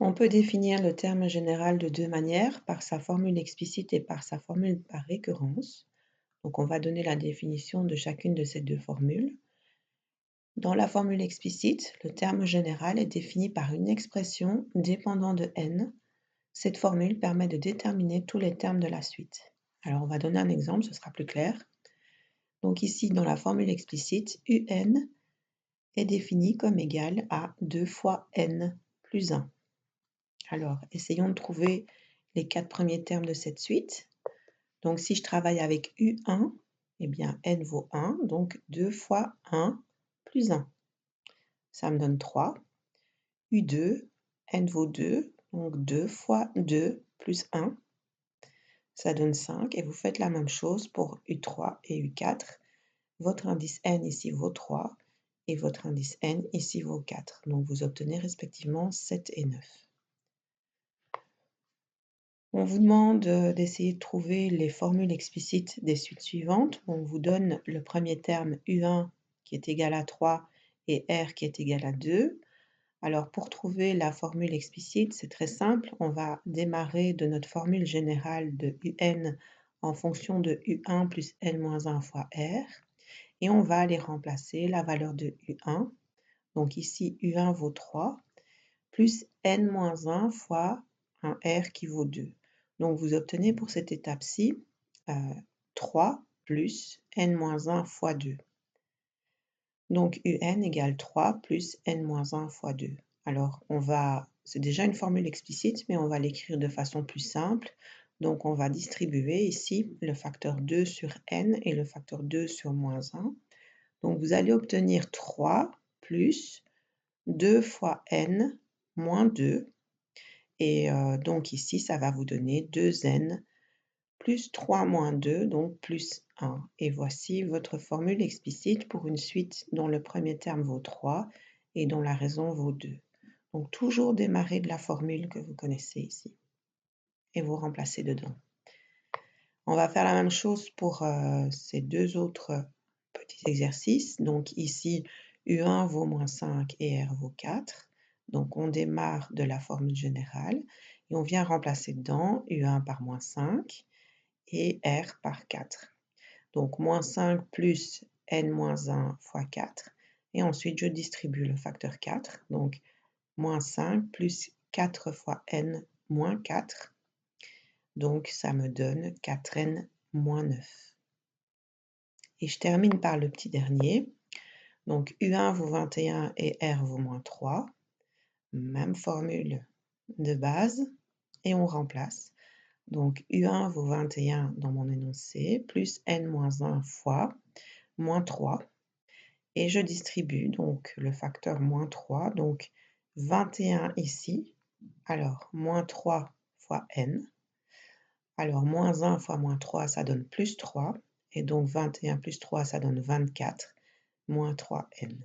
On peut définir le terme général de deux manières, par sa formule explicite et par sa formule par récurrence. Donc on va donner la définition de chacune de ces deux formules. Dans la formule explicite, le terme général est défini par une expression dépendant de n. Cette formule permet de déterminer tous les termes de la suite. Alors on va donner un exemple, ce sera plus clair. Donc ici, dans la formule explicite, un est défini comme égal à 2 fois n plus 1. Alors, essayons de trouver les 4 premiers termes de cette suite. Donc, si je travaille avec U1, eh bien, n vaut 1, donc 2 fois 1 plus 1. Ça me donne 3. U2, n vaut 2, donc 2 fois 2 plus 1. Ça donne 5. Et vous faites la même chose pour U3 et U4. Votre indice n ici vaut 3 et votre indice n ici vaut 4. Donc, vous obtenez respectivement 7 et 9. On vous demande d'essayer de trouver les formules explicites des suites suivantes. On vous donne le premier terme U1 qui est égal à 3 et R qui est égal à 2. Alors pour trouver la formule explicite, c'est très simple. On va démarrer de notre formule générale de UN en fonction de U1 plus N-1 fois R. Et on va aller remplacer la valeur de U1. Donc ici, U1 vaut 3 plus N-1 fois un R qui vaut 2. Donc, vous obtenez pour cette étape-ci 3 plus n-1 fois 2. Donc, un égale 3 plus n-1 fois 2. Alors, c'est déjà une formule explicite, mais on va l'écrire de façon plus simple. Donc, on va distribuer ici le facteur 2 sur n et le facteur 2 sur moins 1. Donc, vous allez obtenir 3 plus 2 fois n moins 2. Et donc ici, ça va vous donner 2n plus 3 moins 2, donc plus 1. Et voici votre formule explicite pour une suite dont le premier terme vaut 3 et dont la raison vaut 2. Donc toujours démarrer de la formule que vous connaissez ici et vous remplacez dedans. On va faire la même chose pour ces deux autres petits exercices. Donc ici, U1 vaut moins 5 et R vaut 4. Donc on démarre de la formule générale et on vient remplacer dedans U1 par moins 5 et R par 4. Donc moins 5 plus N-1 fois 4. Et ensuite je distribue le facteur 4. Donc moins 5 plus 4 fois N moins 4. Donc ça me donne 4N moins 9. Et je termine par le petit dernier. Donc U1 vaut 21 et R vaut moins 3. Même formule de base et on remplace. Donc U1 vaut 21 dans mon énoncé, plus N-1 fois moins 3. Et je distribue donc le facteur moins 3, donc 21 ici. Alors moins 3 fois N. Alors moins 1 fois moins 3, ça donne plus 3. Et donc 21 plus 3, ça donne 24, moins 3n.